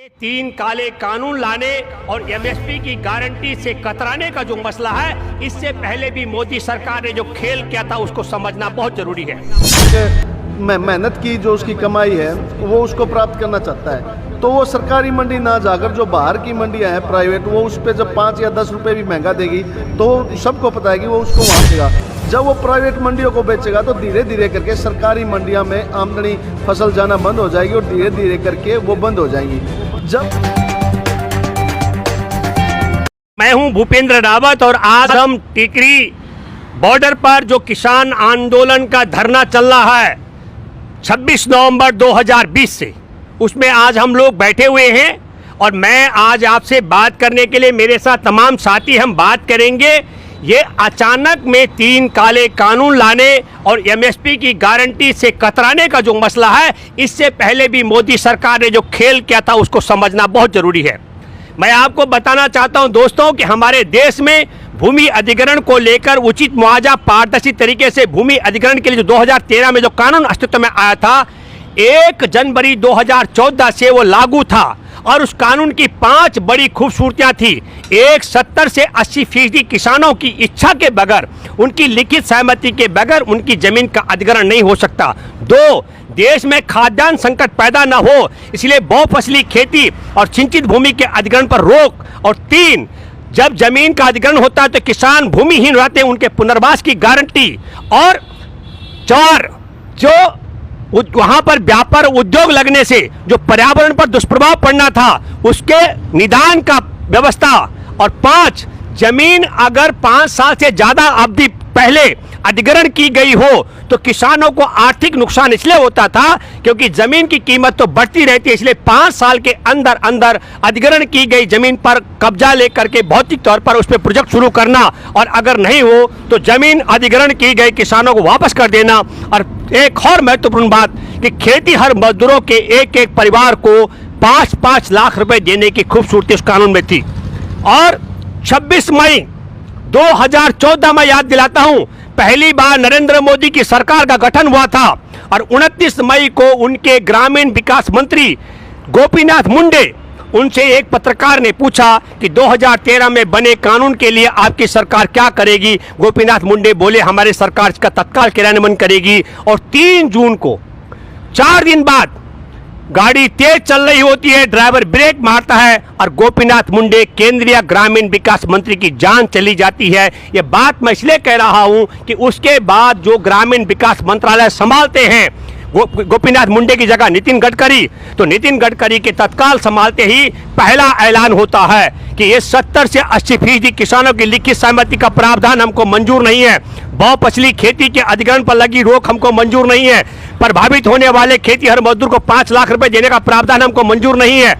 तीन काले कानून लाने और एमएसपी की गारंटी से कतराने का जो मसला है, इससे पहले भी मोदी सरकार ने जो खेल किया था उसको समझना बहुत जरूरी है। मेहनत की जो उसकी कमाई है वो उसको प्राप्त करना चाहता है, तो वो सरकारी मंडी ना जाकर जो बाहर की मंडियां हैं प्राइवेट, वो उस पर जब 5 या 10 रुपए भी महंगा देगी तो सबको पता है कि वो उसको वहाँ देगा। जब वो प्राइवेट मंडियों को बेचेगा तो धीरे धीरे करके सरकारी मंडियां में आमदनी फसल जाना बंद हो जाएगी और धीरे धीरे करके वो बंद हो जाएंगी। जब मैं हूं भूपेंद्र रावत और आज हम टिकरी बॉर्डर पर जो किसान आंदोलन का धरना चल रहा है 26 नवंबर 2020 से, उसमें आज हम लोग बैठे हुए हैं और मैं आज आपसे बात करने के लिए मेरे साथ तमाम साथी हम बात करेंगे। ये अचानक में तीन काले कानून लाने और एमएसपी की गारंटी से कतराने का जो मसला है, इससे पहले भी मोदी सरकार ने जो खेल किया था उसको समझना बहुत जरूरी है। मैं आपको बताना चाहता हूं दोस्तों कि हमारे देश में भूमि अधिग्रहण को लेकर उचित मुआवजा पारदर्शी तरीके से भूमि अधिग्रहण के लिए जो 2013 में जो कानून अस्तित्व में आया था, 1 जनवरी 2014 से वो लागू था और उस कानून की 5 बड़ी खूबसूरतियां थी। एक 70 से 80% किसानों की इच्छा के बगैर, उनकी लिखित सहमति के बगैर उनकी जमीन का अधिग्रहण नहीं हो सकता। 2, देश में खाद्यान्न संकट पैदा न हो, इसलिए बहुफसली खेती और सिंचित भूमि के अधिग्रहण पर रोक। और 3, जब जमीन का अधिग्रहण होता है तो किसान भूमिहीन रहते हैं, उनके पुनर्वास की गारंटी। और 4, जो वहां पर व्यापार उद्योग लगने से जो पर्यावरण पर दुष्प्रभाव पड़ना था उसके निदान का व्यवस्था। और 5, जमीन अगर 5 साल से ज्यादा अवधि पहले अधिग्रहण की गई हो तो किसानों को आर्थिक नुकसान इसलिए होता था क्योंकि जमीन की कीमत तो बढ़ती रहती है, इसलिए 5 साल के अंदर अंदर अधिग्रहण की गई जमीन पर कब्जा लेकर के भौतिक तौर पर उस पर प्रोजेक्ट शुरू करना, और अगर नहीं हो तो जमीन अधिग्रहण की गई किसानों को वापस कर देना। और एक और महत्वपूर्ण बात कि खेती हर मजदूरों के एक परिवार को 5-5 लाख रुपए देने की खूबसूरती उस कानून में थी। और 26 मई 2014 में याद दिलाता हूं, पहली बार नरेंद्र मोदी की सरकार का गठन हुआ था और 29 मई को उनके ग्रामीण विकास मंत्री गोपीनाथ मुंडे, उनसे एक पत्रकार ने पूछा कि 2013 में बने कानून के लिए आपकी सरकार क्या करेगी। गोपीनाथ मुंडे बोले हमारी सरकार इसका तत्काल क्रियान्वयन करेगी। और 3 जून को 4 दिन बाद गाड़ी तेज चल रही होती है, ड्राइवर ब्रेक मारता है और गोपीनाथ मुंडे केंद्रीय ग्रामीण विकास मंत्री की जान चली जाती है। ये बात मैं इसलिए कह रहा हूं कि उसके बाद जो ग्रामीण विकास मंत्रालय संभालते हैं गोपीनाथ मुंडे की जगह नितिन गडकरी, तो नितिन गडकरी के तत्काल संभालते ही पहला ऐलान होता है कि ये 70 से 80% किसानों की लिखित सहमति का प्रावधान हमको मंजूर नहीं है, बहुफसली खेती के अधिग्रहण पर लगी रोक हमको मंजूर नहीं है, प्रभावित होने वाले खेती हर मजदूर को 5 लाख रुपए देने का प्रावधान हमको मंजूर नहीं है,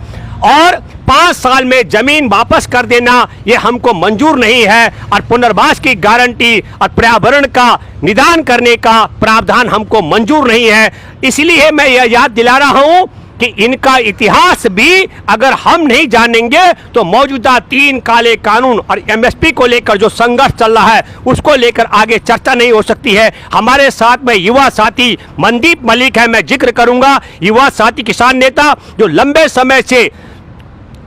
और 5 साल में जमीन वापस कर देना ये हमको मंजूर नहीं है, और पुनर्वास की गारंटी और पर्यावरण का निदान करने का प्रावधान हमको मंजूर नहीं है। इसलिए मैं यह याद दिला रहा हूं कि इनका इतिहास भी अगर हम नहीं जानेंगे तो मौजूदा 3 काले कानून और एमएसपी को लेकर जो संघर्ष चल रहा है उसको लेकर आगे चर्चा नहीं हो सकती है। हमारे साथ में युवा साथी मनदीप मलिक है, मैं जिक्र करूंगा, युवा साथी किसान नेता जो लंबे समय से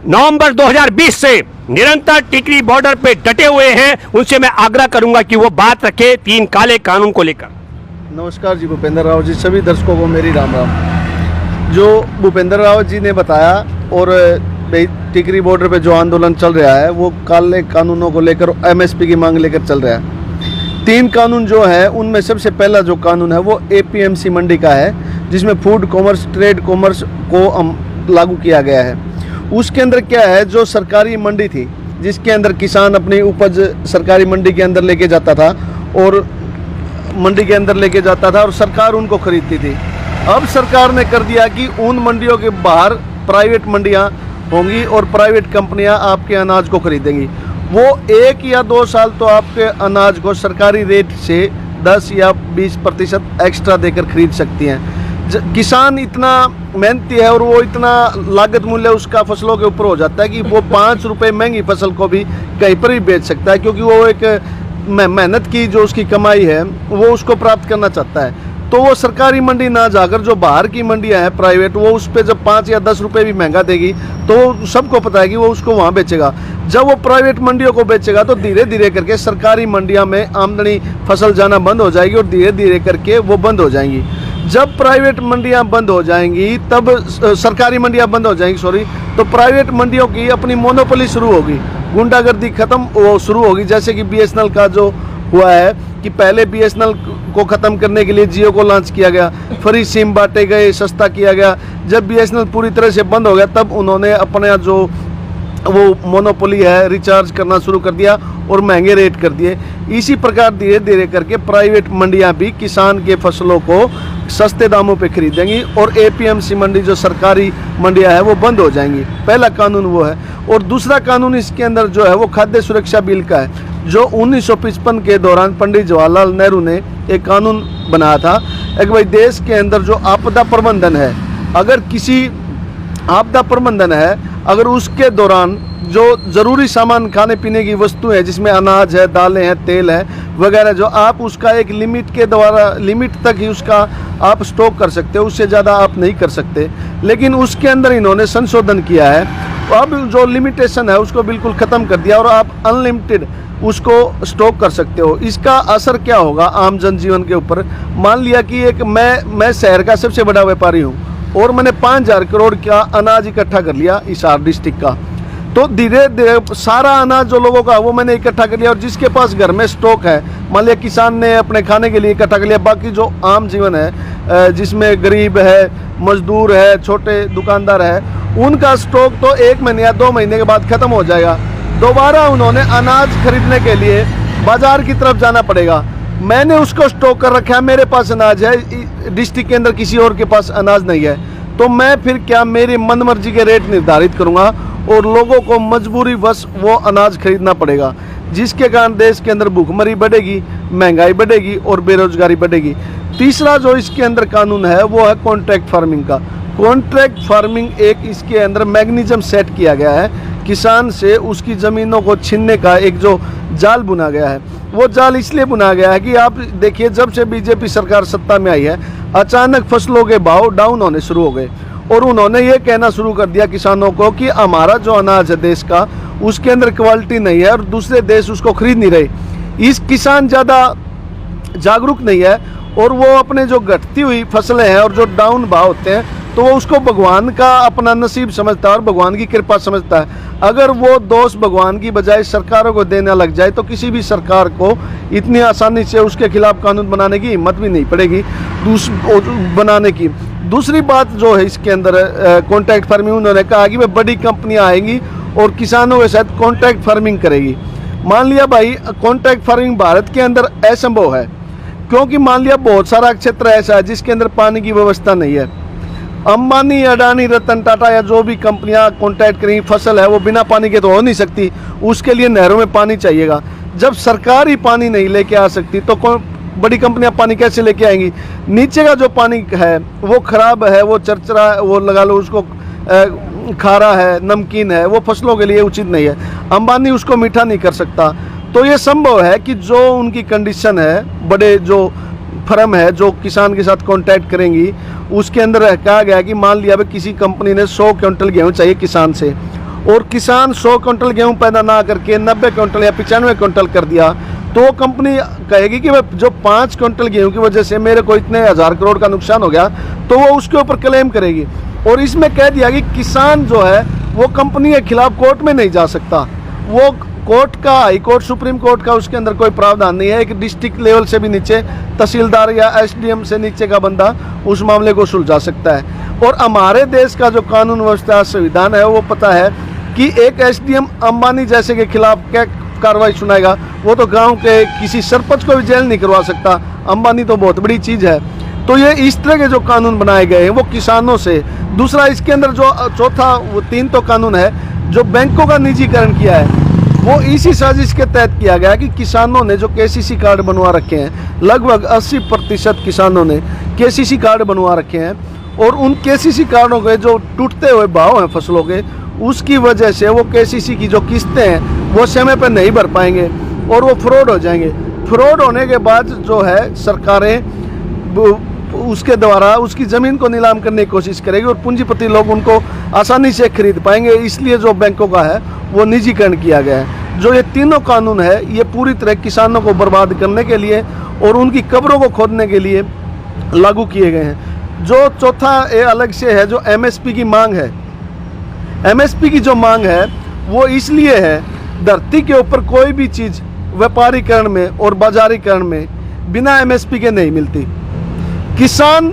नवंबर 2020 से निरंतर टिकरी बॉर्डर पे डटे हुए हैं। उनसे मैं आग्रह करूंगा कि वो बात रखे 3 काले कानून को लेकर। नमस्कार जी, भूपेंद्र रावत जी, सभी दर्शकों को मेरी राम राम। जो भूपेंद्र रावत जी ने बताया और टिकरी बॉर्डर पे जो आंदोलन चल रहा है वो काले कानूनों को लेकर एमएसपी की मांग लेकर चल रहा है। 3 कानून जो है उनमें सबसे पहला जो कानून है वो एपीएमसी मंडी का है, जिसमें फूड कॉमर्स ट्रेड कॉमर्स को लागू किया गया है। उसके अंदर क्या है, जो सरकारी मंडी थी जिसके अंदर किसान अपनी उपज सरकारी मंडी के अंदर लेके जाता था और मंडी के अंदर लेके जाता था और सरकार उनको खरीदती थी। अब सरकार ने कर दिया कि उन मंडियों के बाहर प्राइवेट मंडियां होंगी और प्राइवेट कंपनियां आपके अनाज को खरीदेंगी। वो 1 या 2 साल तो आपके अनाज को सरकारी रेट से 10 या 20% एक्स्ट्रा देकर खरीद सकती हैं। किसान इतना मेहनती है और वो इतना लागत मूल्य उसका फसलों के ऊपर हो जाता है कि वो 5 रुपये महंगी फसल को भी कहीं पर भी बेच सकता है, क्योंकि वो एक मेहनत की जो उसकी कमाई है वो उसको प्राप्त करना चाहता है। तो वो सरकारी मंडी ना जाकर जो बाहर की मंडियां हैं प्राइवेट, वो उस पर जब 5 या 10 रुपए भी महंगा देगी तो सबको पता है कि वो उसको वहाँ बेचेगा। जब वो प्राइवेट मंडियों को बेचेगा तो धीरे धीरे करके सरकारी मंडियां में आमदनी फसल जाना बंद हो जाएगी और धीरे धीरे करके वो बंद हो जाएंगी। जब प्राइवेट मंडियां बंद हो जाएंगी, तब सरकारी मंडियां बंद हो जाएंगी सॉरी, तो प्राइवेट मंडियों की अपनी मोनोपोली शुरू होगी, गुंडागर्दी खत्म वो शुरू होगी। जैसे कि बीएसएनएल का जो हुआ है कि पहले बीएसएनएल को ख़त्म करने के लिए जियो को लॉन्च किया गया, फ्री सिम बांटे गए, सस्ता किया गया। जब बीएसएनएल पूरी तरह से बंद हो गया तब उन्होंने अपना जो वो मोनोपोली है रिचार्ज करना शुरू कर दिया और महंगे रेट कर दिए। इसी प्रकार धीरे धीरे करके प्राइवेट मंडियां भी किसान के फसलों को सस्ते दामों पे खरीदेंगी और एपीएमसी मंडी जो सरकारी मंडियां है वो बंद हो जाएंगी। पहला कानून वो है। और दूसरा कानून इसके अंदर जो है वो खाद्य सुरक्षा बिल का है, जो 1955 के दौरान पंडित जवाहरलाल नेहरू ने एक कानून बनाया था। एक भाई देश के अंदर जो आपदा प्रबंधन है, अगर किसी आपदा प्रबंधन है, अगर उसके दौरान जो ज़रूरी सामान खाने पीने की वस्तुएं हैं जिसमें अनाज है, दालें हैं, तेल है वगैरह, जो आप उसका एक लिमिट के द्वारा लिमिट तक ही उसका आप स्टॉक कर सकते हो, उससे ज़्यादा आप नहीं कर सकते। लेकिन उसके अंदर इन्होंने संशोधन किया है, अब जो लिमिटेशन है उसको बिल्कुल ख़त्म कर दिया और आप अनलिमिटेड उसको स्टॉक कर सकते हो। इसका असर क्या होगा आम जनजीवन के ऊपर? मान लिया कि एक मैं शहर का सबसे बड़ा व्यापारी हूँ और मैंने 5000 करोड़ का अनाज इकट्ठा कर लिया हिसार डिस्ट्रिक्ट का, तो धीरे धीरे सारा अनाज जो लोगों का वो मैंने इकट्ठा कर लिया और जिसके पास घर में स्टॉक है, मान लिया किसान ने अपने खाने के लिए इकट्ठा कर लिया, बाकी जो आम जीवन है जिसमें गरीब है, मजदूर है, छोटे दुकानदार है, उनका स्टॉक तो 1 महीने या 2 महीने के बाद ख़त्म हो जाएगा। दोबारा उन्होंने अनाज खरीदने के लिए बाजार की तरफ जाना पड़ेगा। मैंने उसको स्टॉक कर रखा है, मेरे पास अनाज है, डिस्ट्रिक्ट के अंदर किसी और के पास अनाज नहीं है, तो मैं फिर क्या मेरी मनमर्जी के रेट निर्धारित करूंगा और लोगों को मजबूरी वश वो अनाज खरीदना पड़ेगा, जिसके कारण देश के अंदर भूखमरी बढ़ेगी, महंगाई बढ़ेगी और बेरोजगारी बढ़ेगी। तीसरा जो इसके अंदर कानून है वो है कॉन्ट्रैक्ट फार्मिंग का। कॉन्ट्रैक्ट फार्मिंग एक इसके अंदर मैकेनिज्म सेट किया गया है, किसान से उसकी ज़मीनों को छीनने का एक जो जाल बुना गया है, वो जाल इसलिए बुना गया है कि आप देखिए जब से बीजेपी सरकार सत्ता में आई है अचानक फसलों के भाव डाउन होने शुरू हो गए और उन्होंने ये कहना शुरू कर दिया किसानों को कि हमारा जो अनाज है देश का उसके अंदर क्वालिटी नहीं है और दूसरे देश उसको खरीद नहीं रहे। इस किसान ज़्यादा जागरूक नहीं है और वो अपने जो घटती हुई फसलें हैं और जो डाउन भाव होते हैं तो वो उसको भगवान का अपना नसीब समझता है और भगवान की कृपा समझता है। अगर वो दोष भगवान की बजाय सरकारों को देने लग जाए तो किसी भी सरकार को इतनी आसानी से उसके खिलाफ कानून बनाने की हिम्मत भी नहीं पड़ेगी बनाने की। दूसरी बात जो है इसके अंदर कॉन्ट्रैक्ट फार्मिंग, उन्होंने कहा कि भाई बड़ी कंपनियां आएंगी और किसानों के साथ कॉन्ट्रैक्ट फार्मिंग करेगी। मान लिया भाई कॉन्ट्रैक्ट फार्मिंग भारत के अंदर असंभव है, क्योंकि मान लिया बहुत सारा क्षेत्र ऐसा है जिसके अंदर पानी की व्यवस्था नहीं है। अंबानी, अडानी, रतन टाटा या जो भी कंपनियां कॉन्ट्रैक्ट करेंगी, फसल है वो बिना पानी के तो हो नहीं सकती, उसके लिए नहरों में पानी चाहिएगा। जब सरकार ही पानी नहीं लेके आ सकती तो बड़ी कंपनियां पानी कैसे लेके आएंगी? नीचे का जो पानी है वो खराब है, वो चरचरा, वो लगा लो उसको खारा है, नमकीन है, वो फसलों के लिए उचित नहीं है। अंबानी उसको मीठा नहीं कर सकता। तो ये संभव है कि जो उनकी कंडीशन है, बड़े जो फर्म है जो किसान के साथ कॉन्टैक्ट करेंगी, उसके अंदर कहा गया कि मान लिया भाई किसी कंपनी ने 100 क्विंटल गेहूँ चाहिए किसान से और किसान 100 क्विंटल गेहूँ पैदा ना करके 90 क्विंटल या 95 क्विंटल कर दिया, तो कंपनी कहेगी कि भाई जो 5 क्विंटल गेहूँ की वजह से मेरे को इतने 1000 करोड़ का नुकसान हो गया, तो वो उसके ऊपर क्लेम करेगी। और इसमें कह दिया कि किसान जो है वो कंपनी के खिलाफ कोर्ट में नहीं जा सकता। वो कोर्ट का, हाई कोर्ट, सुप्रीम कोर्ट का उसके अंदर कोई प्रावधान नहीं है। एक डिस्ट्रिक्ट लेवल से भी नीचे तहसीलदार या एसडीएम से नीचे का बंदा उस मामले को सुलझा सकता है। और हमारे देश का जो कानून व्यवस्था संविधान है वो पता है कि एक एसडीएम अंबानी जैसे के खिलाफ क्या कार्रवाई सुनाएगा? वो तो गांव के किसी सरपंच को भी जेल नहीं करवा सकता। अंबानी तो बहुत बड़ी चीज़ है। तो ये इस तरह के जो कानून बनाए गए हैं वो किसानों से। दूसरा इसके अंदर जो चौथा, वो 3 तो कानून है जो बैंकों का निजीकरण किया है, वो इसी साजिश के तहत किया गया कि किसानों ने जो केसीसी कार्ड बनवा रखे हैं, लगभग 80% किसानों ने केसीसी कार्ड बनवा रखे हैं और उन केसीसी कार्डों के जो टूटते हुए भाव हैं फसलों के, उसकी वजह से वो केसीसी की जो किस्तें हैं वो समय पर नहीं भर पाएंगे और वो फ्रॉड हो जाएंगे। फ्रॉड होने के बाद जो है सरकारें उसके द्वारा उसकी ज़मीन को नीलाम करने की कोशिश करेगी और पूंजीपति लोग उनको आसानी से खरीद पाएंगे। इसलिए जो बैंकों का है वो निजीकरण किया गया है। जो ये तीनों कानून है ये पूरी तरह किसानों को बर्बाद करने के लिए और उनकी कब्रों को खोदने के लिए लागू किए गए हैं। जो चौथा ये अलग से है जो एमएसपी की मांग है। एमएसपी की जो मांग है वो इसलिए है, धरती के ऊपर कोई भी चीज़ व्यापारीकरण में और बाजारीकरण में बिना एमएसपी के नहीं मिलती। किसान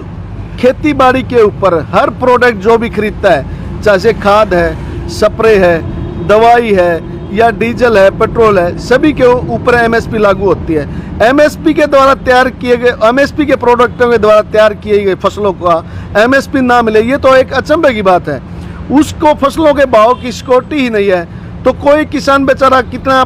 खेती बाड़ी के ऊपर हर प्रोडक्ट जो भी खरीदता है, चाहे खाद है, स्प्रे है, दवाई है या डीजल है, पेट्रोल है, सभी के ऊपर एमएसपी लागू होती है। एमएसपी के द्वारा तैयार किए गए, एमएसपी के प्रोडक्टों के द्वारा तैयार किए गए फसलों का एमएसपी ना मिले, ये तो एक अचंभे की बात है। उसको फसलों के भाव की सिक्योरिटी ही नहीं है, तो कोई किसान बेचारा कितना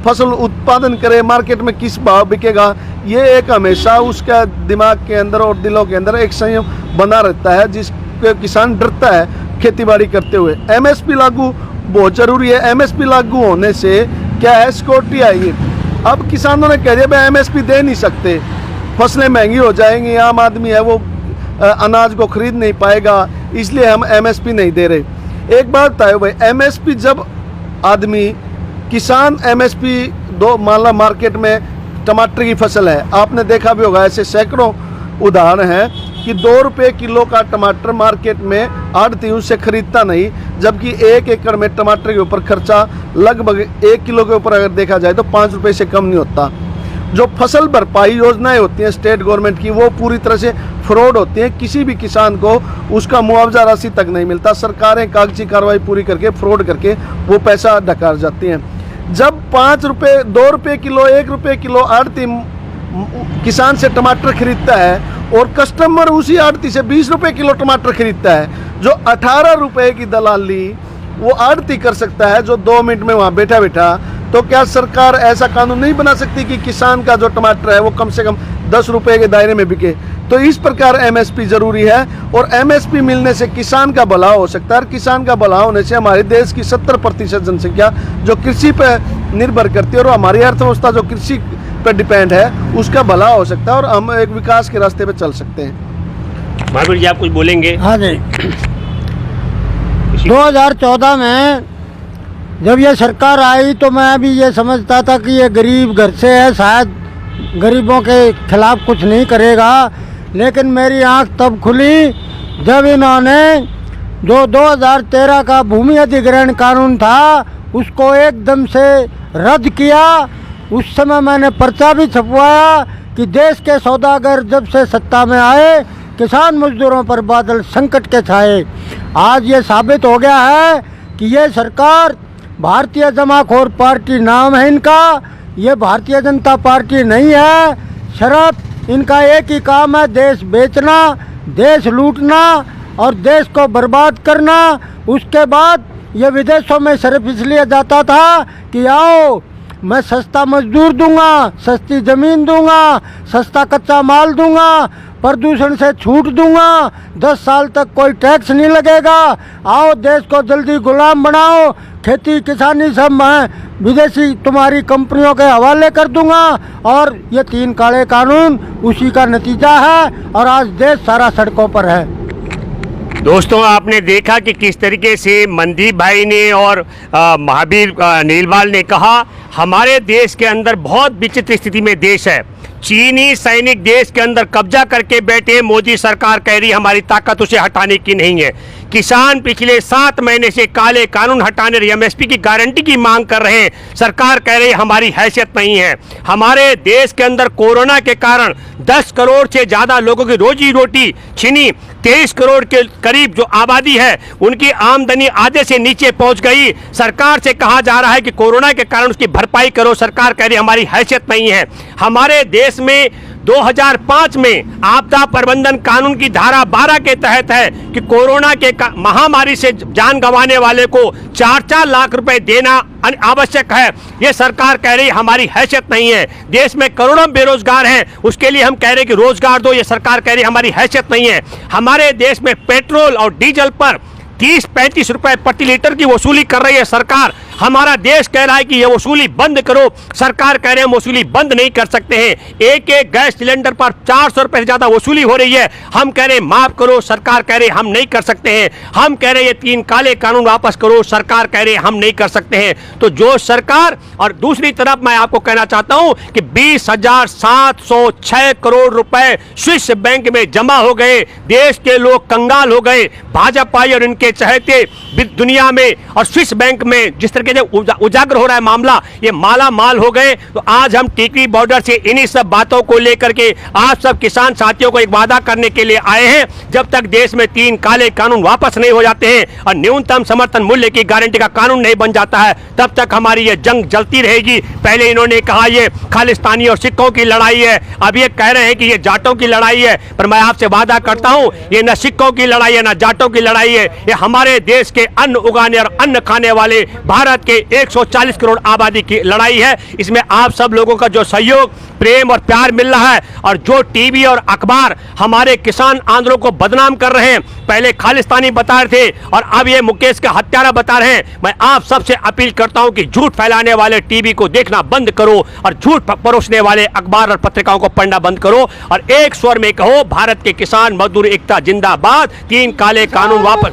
फसल उत्पादन करे, मार्केट में किस भाव बिकेगा, ये एक हमेशा उसका दिमाग के अंदर और दिलों के अंदर एक संयम बना रहता है, जिसके किसान डरता है खेतीबाड़ी करते हुए। एमएसपी लागू बहुत ज़रूरी है। एमएसपी लागू होने से क्या है, सिक्योरिटी आएगी। अब किसानों ने कह दिया भाई एमएसपी दे नहीं सकते, फसलें महंगी हो जाएंगी, आम आदमी है वो अनाज को खरीद नहीं पाएगा, इसलिए हम एमएसपी नहीं दे रहे। एक बात है भाई, एमएसपी जब आदमी किसान एमएसपी दो, मान लो मार्केट में टमाटर की फसल है, आपने देखा भी होगा, ऐसे सैकड़ों उदाहरण हैं कि 2 रुपये किलो का टमाटर मार्केट में आढ़ती उससे खरीदता नहीं, जबकि 1 एकड़ में टमाटर के ऊपर खर्चा लगभग 1 किलो के ऊपर अगर देखा जाए तो 5 रुपये से कम नहीं होता। जो फसल भरपाई योजनाएं होती हैं स्टेट गवर्नमेंट की, वो पूरी तरह से फ्रॉड होती हैं। किसी भी किसान को उसका मुआवजा राशि तक नहीं मिलता। सरकारें कागजी कार्रवाई पूरी करके फ्रॉड करके वो पैसा डकार जाती हैं। जब 5 रुपये, 2 रुपये किलो, 1 रुपये किलो आढ़ती किसान से टमाटर खरीदता है और कस्टमर उसी आढ़ती से 20 रुपये किलो टमाटर खरीदता है, जो 18 रुपये की दलाली वो आढ़ती कर सकता है, जो 2 मिनट में वहाँ बैठा बैठा, तो क्या सरकार ऐसा कानून नहीं बना सकती कि किसान का जो टमाटर है वो कम से कम 10 रुपये के दायरे में बिके? तो इस प्रकार एमएसपी जरूरी है और एमएसपी मिलने से किसान का भला हो सकता है। और किसान का भला होने से हमारे देश की 70% जनसंख्या जो कृषि पर निर्भर करती है और हमारी अर्थव्यवस्था जो कृषि पर डिपेंड है, उसका भला हो सकता है और हम एक विकास के रास्ते पर चल सकते हैं। महावीर जी, आप कुछ बोलेंगे? हाँ जी, 2014 में जब ये सरकार आई तो मैं भी ये समझता था कि ये गरीब घर से है, शायद गरीबों के खिलाफ कुछ नहीं करेगा। लेकिन मेरी आंख तब खुली जब इन्होंने जो 2013 का भूमि अधिग्रहण कानून था उसको एकदम से रद्द किया। उस समय मैंने पर्चा भी छपवाया कि देश के सौदागर जब से सत्ता में आए, किसान मजदूरों पर बादल संकट के छाए। आज ये साबित हो गया है कि ये सरकार भारतीय जमाखोर पार्टी नाम है इनका, ये भारतीय जनता पार्टी नहीं है। शराब इनका एक ही काम है, देश बेचना, देश लूटना और देश को बर्बाद करना। उसके बाद ये विदेशों में सिर्फ इसलिए जाता था कि आओ मैं सस्ता मजदूर दूंगा, सस्ती ज़मीन दूंगा, सस्ता कच्चा माल दूंगा, प्रदूषण से छूट दूंगा, 10 साल तक कोई टैक्स नहीं लगेगा, आओ देश को जल्दी गुलाम बनाओ, खेती किसानी सब मैं विदेशी तुम्हारी कंपनियों के हवाले कर दूंगा। और ये 3 काले कानून उसी का नतीजा है और आज देश सारा सड़कों पर है। दोस्तों, आपने देखा कि किस तरीके से मनदीप भाई ने और महावीर नीलवाल ने कहा, हमारे देश के अंदर बहुत विचित्र स्थिति में देश है। चीनी सैनिक देश के अंदर कब्जा करके बैठे, मोदी सरकार कह रही हमारी ताकत उसे हटाने की नहीं है। किसान पिछले 7 महीने से काले कानून हटाने, एमएसपी की गारंटी की मांग कर रहे हैं, सरकार कह रही हमारी हैसियत नहीं है। हमारे देश के अंदर कोरोना के कारण 10 करोड़ से ज़्यादा लोगों की रोजी रोटी छिनी, 23 करोड़ के करीब जो आबादी है उनकी आमदनी आधे से नीचे पहुंच गई। सरकार से कहा जा रहा है कि कोरोना के कारण उसकी भरपाई करो, सरकार कह रही हमारी हैसियत नहीं है। हमारे देश में 2005 में आपदा प्रबंधन कानून की धारा 12 के तहत है कि कोरोना के महामारी से जान गंवाने वाले को 4-4 लाख रुपए देना आवश्यक है। ये सरकार कह रही हमारी हैसियत नहीं है। देश में करोड़ों बेरोजगार हैं, उसके लिए हम कह रहे हैं कि रोजगार दो, ये सरकार कह रही हमारी हैसियत नहीं है। हमारे देश में पेट्रोल और डीजल पर 30-35 रुपए प्रति लीटर की वसूली कर रही है सरकार। हमारा देश कह रहा है कि ये वसूली बंद करो, सरकार कह रहे हैं वसूली बंद नहीं कर सकते हैं। एक एक गैस सिलेंडर पर 400 रुपए से ज्यादा वसूली हो रही है, हम कह रहे हैं माफ करो, सरकार कह रहे हैं हम नहीं कर सकते हैं। हम कह रहे हैं ये 3 काले कानून वापस करो, सरकार कह रहे हैं हम नहीं कर सकते हैं। तो जो सरकार, और दूसरी तरफ मैं आपको कहना चाहता हूं कि 20,706 करोड़ रुपए स्विस बैंक में जमा हो गए, देश के लोग कंगाल हो गए। भाजपा और इनके चहेते दुनिया में और स्विस बैंक में जिस तरीके से उजागर हो रहा है मामला, ये माला माल हो गए। तो आज हम टिकरी बॉर्डर से इन्हीं सब बातों को लेकर के आप सब किसान साथियों को एक वादा करने के लिए आए हैं। जब तक देश में 3 काले कानून वापस नहीं हो जाते हैं और न्यूनतम समर्थन मूल्य की गारंटी का कानून नहीं बन जाता है, तब तक हमारी ये जंग जलती रहेगी। पहले इन्होंने कहा ये खालिस्तानी और सिखों की लड़ाई है, अब ये कह रहे हैं कि ये जाटों की लड़ाई है। पर मैं आपसे वादा करता हूं ये न सिखों की लड़ाई है न जाटों की लड़ाई है, ये हमारे देश के अन्न उगाने और अन्न खाने वाले भारत के 140 करोड़ आबादी की लड़ाई है। इसमें आप सब लोगों का जो सहयोग, प्रेम और प्यार मिल रहा है, और जो टीवी और अखबार हमारे किसान आंदोलन को बदनाम कर रहे हैं, पहले खालिस्तानी बता रहे थे और अब ये मुकेश का हत्यारा बता रहे हैं, मैं आप सबसे अपील करता हूं कि झूठ फैलाने वाले टीवी को देखना बंद करो और झूठ परोसने वाले अखबार और पत्रिकाओं को पढ़ना बंद करो और एक स्वर में कहो भारत के किसान मजदूर एकता जिंदाबाद, 3 काले कानून वापस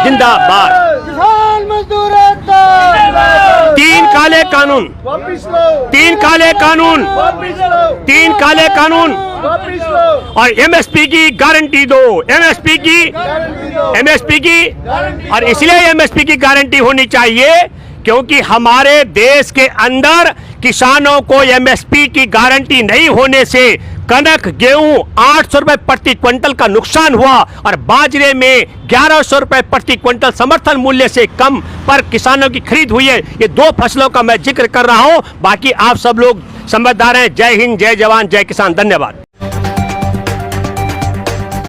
जिंदाबाद, किसान मजदूर एकता 3 काले कानून, 3 काले कानून, 3 काले कानून और एमएसपी की गारंटी दो, एमएसपी की और इसलिए एमएसपी की गारंटी होनी चाहिए क्योंकि हमारे देश के अंदर किसानों को एमएसपी की गारंटी नहीं होने से कनक, गेहूं 800 रुपए प्रति क्विंटल का नुकसान हुआ और बाजरे में 1100 रुपए प्रति क्विंटल समर्थन मूल्य से कम पर किसानों की खरीद हुई है। ये 2 फसलों का मैं जिक्र कर रहा हूं, बाकी आप सब लोग समझदार हैं। जय हिंद, जय जवान, जय किसान, धन्यवाद।